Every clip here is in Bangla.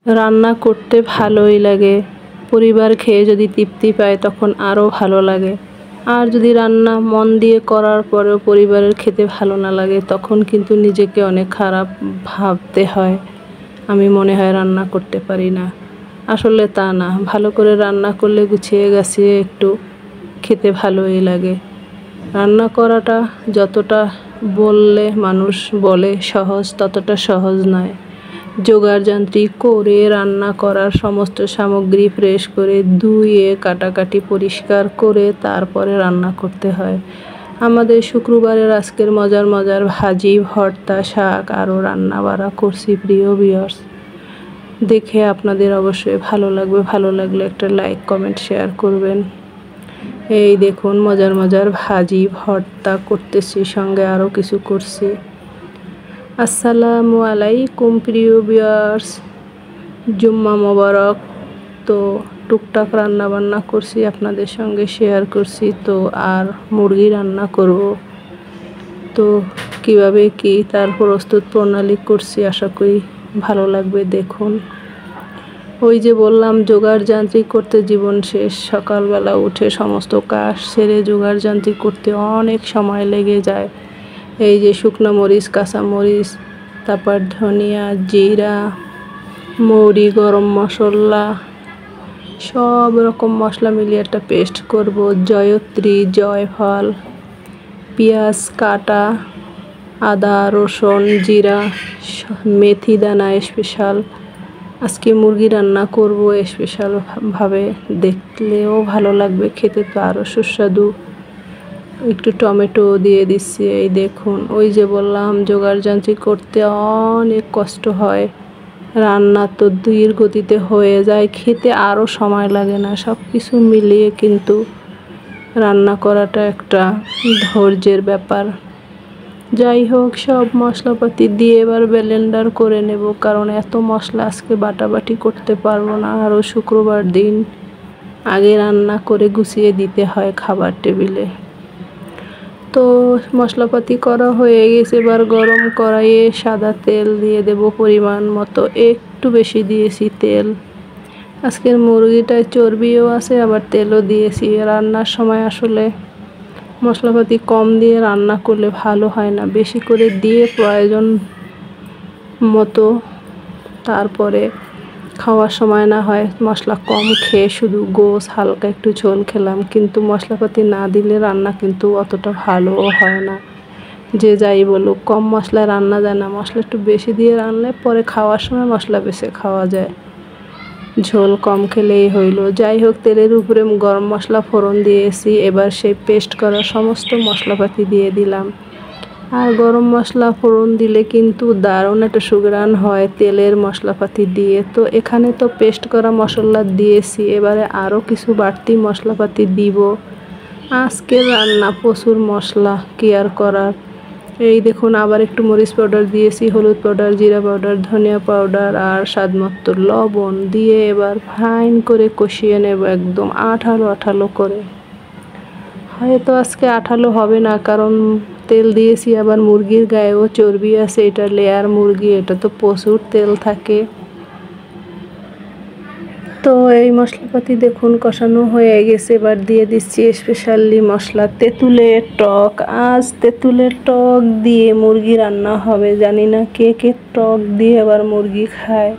রান্না করতে ভালোই লাগে। পরিবার খেয়ে যদি তৃপ্তি পায় তখন আরও ভালো লাগে। আর যদি রান্না মন দিয়ে করার পরেও পরিবারের খেতে ভালো না লাগে তখন কিন্তু নিজেকে অনেক খারাপ ভাবতে হয়। আমি মনে হয় রান্না করতে পারি না। আসলে তা না, ভালো করে রান্না করলে গুছিয়ে গাছিয়ে একটু খেতে ভালোই লাগে। রান্না করাটা যতটা বললে মানুষ বলে সহজ, ততটা সহজ নয়। জোগাড়যন্ত্রী করে রান্না করার সমস্ত সামগ্রী ফ্রেশ করে ধুয়ে কাটাকাটি পরিষ্কার করে তারপরে রান্না করতে হয়। আমাদের শুক্রবারের আজকের মজার মজার ভাজি, ভর্তা, শাক আরও রান্না বাড়া করছি প্রিয় ভিউয়ার্স। দেখে আপনাদের অবশ্যই ভালো লাগবে। ভালো লাগলে একটা লাইক, কমেন্ট, শেয়ার করবেন। এই দেখুন মজার মজার ভাজি, ভর্তা করতেছি, সঙ্গে আরও কিছু করছি। আসসালামু আলাইকুম প্রিয় ভিউয়ার্স, জুম্মা মোবারক। তো টুকটাক রান্না বান্না করছি, আপনাদের সঙ্গে শেয়ার করছি। তো আর মুরগি রান্না করব, তো কিভাবে কি তার প্রস্তুত প্রণালী করছি, আশা করি ভালো লাগবে। দেখুন, ওই যে বললাম জোগাড়যন্ত্রী করতে জীবন শেষ। সকালবেলা উঠে সমস্ত কাজ সেরে জোগাড়যন্ত্রী করতে অনেক সময় লেগে যায়। এই যে শুকনো মরিচ, কাঁচা মরিচ, তারপর ধনিয়া, জিরা, মৌরি, গরম মশলা, সব রকম মশলা মিলিয়ে একটা পেস্ট করব। জয়ত্রী, জয়ফল, পেঁয়াজ কাটা, আদা, রসুন, জিরা, মেথি দানা স্পেশাল। আজকে মুরগি রান্না করব স্পেশাল ভাবে, দেখলেও ভালো লাগবে, খেতে তো আরও সুস্বাদু। একটু টমেটো দিয়ে দিচ্ছি। এই দেখুন, ওই যে বললাম জোগাড়যন্ত্রী করতে অনেক কষ্ট হয়। রান্না তো ধীর গতিতে হয়ে যায়, খেতে আরও সময় লাগে না। সব কিছু মিলিয়ে কিন্তু রান্না করাটা একটা ধৈর্যের ব্যাপার। যাই হোক, সব মশলাপাতি দিয়ে এবার ব্লেন্ডার করে নেব, কারণ এত মশলা আজকে বাটাবাটি করতে পারবো না। আরও শুক্রবার দিন আগে রান্না করে গুছিয়ে দিতে হয় খাবার টেবিলে। তো মশলাপাতি করা হয়ে গেছে, এবার গরম কড়াইয়ে সাদা তেল দিয়ে দেব পরিমাণ মতো, একটু বেশি দিয়েছি তেল। আজকের মুরগিটায় চর্বিও আছে, আবার তেলও দিয়েছি। রান্নার সময় আসলে মশলাপাতি কম দিয়ে রান্না করলে ভালো হয় না, বেশি করে দিয়ে প্রয়োজন মতো, তারপরে খাওয়ার সময় না হয় মশলা কম খেয়ে শুধু গোশ হালকা একটু ঝোল খেলাম, কিন্তু মশলাপাতি না দিলে রান্না কিন্তু অতটা ভালোও হয় না। যে যাই বলুক, কম মশলায় রান্না যায় না, মশলা একটু বেশি দিয়ে রান্নালে পরে খাওয়ার সময় মশলা বেশি খাওয়া যায়, ঝোল কম খেলেই হইল। যাই হোক, তেলের উপরে গরম মশলা ফোড়ন দিয়েছি। এবার সেই পেস্ট করা সমস্ত মশলাপাতি দিয়ে দিলাম। আর গরম মশলা ফোড়ন দিলে কিন্তু দারুণ একটা সুঘ্রাণ হয় তেলের মশলাপাতি দিয়ে। তো এখানে তো পেস্ট করা মশলা দিয়েছি, এবারে আরও কিছু বাড়তি মশলাপাতি দিব। আজকের রান্না প্রচুর মশলা, কি আর করার। এই দেখুন, আবার একটু মরিচ পাউডার দিয়েছি, হলুদ পাউডার, জিরা পাউডার, ধনিয়া পাউডার আর স্বাদমতো লবণ দিয়ে এবার ফাইন করে কষিয়ে নেব, একদম আঠালো আঠালো করে। হয়তো আজকে আঠালো হবে না, কারণ তেল দিয়েছি, আবার মুরগির গায়েও চর্বি আছে, এটা লেয়ার মুরগি, এটা তো প্রচুর তেল থাকে। তো এই মশলাপাতি দেখুন কষানো হয়ে গেছে, এবার দিয়ে দিচ্ছি স্পেশালি মশলা তেঁতুলের টক। আজ তেঁতুলের টক দিয়ে মুরগি রান্না হবে। জানি না কে কে টক দিয়ে আবার মুরগি খায়,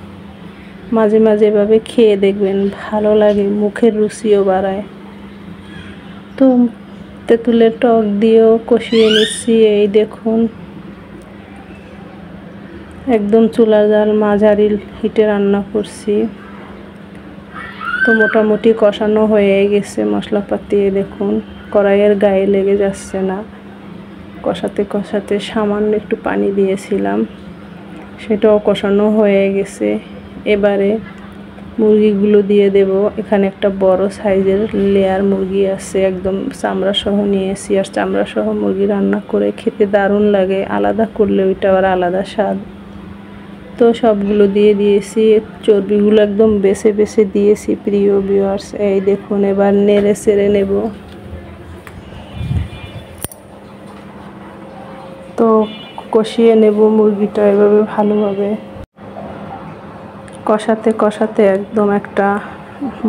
মাঝে মাঝে এভাবে খেয়ে দেখবেন, ভালো লাগে, মুখের রুচিও বাড়ায়। তো তেঁতুলের টক দিয়েও কষিয়ে নিচ্ছি। এই দেখুন, একদম চুলার জাল মাঝারি হিটে রান্না করছি। তো মোটামুটি কষানো হয়ে গেছে মশলাপাতি। দেখুন, কড়াইয়ের গায়ে লেগে যাচ্ছে না। কষাতে কষাতে সামান্য একটু পানি দিয়েছিলাম, সেটাও কষানো হয়ে গেছে। এবারে মুরগিগুলো দিয়ে দেব। এখানে একটা বড় সাইজের লেয়ার মুরগি আছে, একদম চামড়া সহ নিয়েছি। আর চামড়া সহ মুরগি রান্না করে খেতে দারুণ লাগে, আলাদা করলে ওইটা আবার আলাদা স্বাদ। তো সবগুলো দিয়ে দিয়েছি, চর্বিগুলো একদম বেছে বেছে দিয়েছি প্রিয় ভিউয়ার্স। এই দেখুন, এবার নেড়ে চেড়ে নেব। তো কষিয়ে নেব মুরগিটা এভাবে ভালোভাবে। কষাতে কষাতে একদম একটা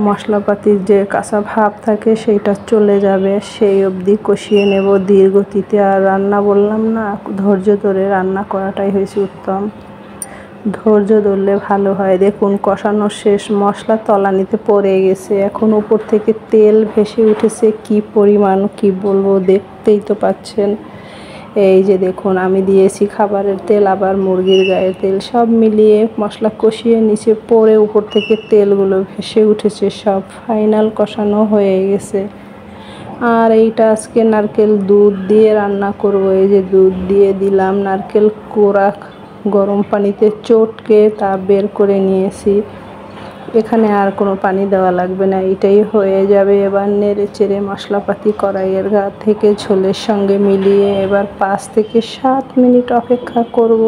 মশলাপাতির যে কাঁচা ভাব থাকে সেইটা চলে যাবে, সেই অবধি কষিয়ে নেব ধীর গতিতে। আর রান্না বললাম না, ধৈর্য ধরে রান্না করাটাই হয়েছে উত্তম। ধৈর্য ধরলে ভালো হয়। দেখুন কষানো শেষ, মশলা তলানিতে পড়ে গেছে, এখন উপর থেকে তেল ভেসে উঠেছে কি পরিমাণ, কি বলবো, দেখতেই তো পাচ্ছেন। এই যে দেখুন আমি দিয়েছি খাবারের তেল, আবার মুরগির গায়ের তেল, সব মিলিয়ে মশলা কষিয়ে নিচে পড়ে উপর থেকে তেলগুলো ভেসে উঠেছে, সব ফাইনাল কষানো হয়ে গেছে। আর এইটা আজকে নারকেল দুধ দিয়ে রান্না করব। এই যে দুধ দিয়ে দিলাম, নারকেল কোড়া গরম পানিতে চটকে তা বের করে নিয়েছি। এখানে আর কোনো পানি দেওয়া লাগবে না, এটাই হয়ে যাবে। এবার নেড়ে চেড়ে মশলাপাতি কড়াইয়ের গা থেকে ঝোলের সঙ্গে মিলিয়ে এবার 5 থেকে 7 মিনিট অপেক্ষা করব।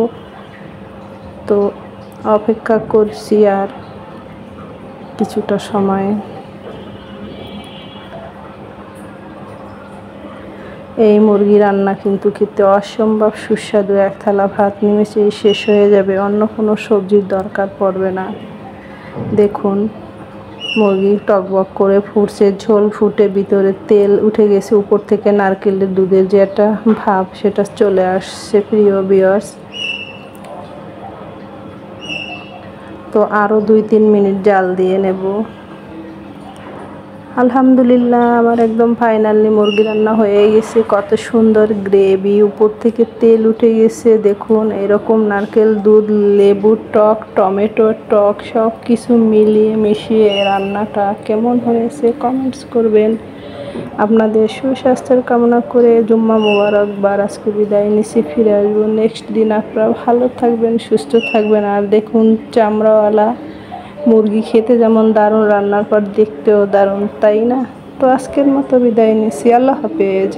তো অপেক্ষা করছি আর কিছুটা সময়। এই মুরগি রান্না কিন্তু খেতে অসম্ভব সুস্বাদু। এক থালা ভাত নিমেষেই শেষ হয়ে যাবে, অন্য কোনো সবজির দরকার পড়বে না। দেখুন মুরগি টকবক করে ফুটছে, ঝোল ফুটে ভিতরে তেল উঠে গেছে, উপর থেকে নারকেলের দুধের যে একটা ভাব সেটা চলে আসছে। প্রিয় ভিউয়ার্স, তো আরও 2-3 মিনিট জাল দিয়ে নেব। আলহামদুলিল্লাহ, আমার একদম ফাইনালি মুরগি রান্না হয়ে গেছে। কত সুন্দর গ্রেভি, উপর থেকে তেল উঠে গেছে। দেখুন এরকম নারকেল দুধ, লেবু টক, টমেটো টক সব কিছু মিলিয়ে মিশিয়ে রান্নাটা কেমন হয়েছে কমেন্টস করবেন। আপনাদের সুস্বাস্থ্যের কামনা করে জুম্মা মোবারকবার আজকে বিদায় নিচ্ছি। ফিরে আসবো নেক্সট দিন। আপনারা ভালো থাকবেন, সুস্থ থাকবেন। আর দেখুন চামড়াওয়ালা মুরগি খেতে যেমন দারুণ, রান্নার পর দেখতেও দারুণ, তাই না? তো আজকের মতো বিদায় নিচ্ছি। আল্লাহ হাফেজ।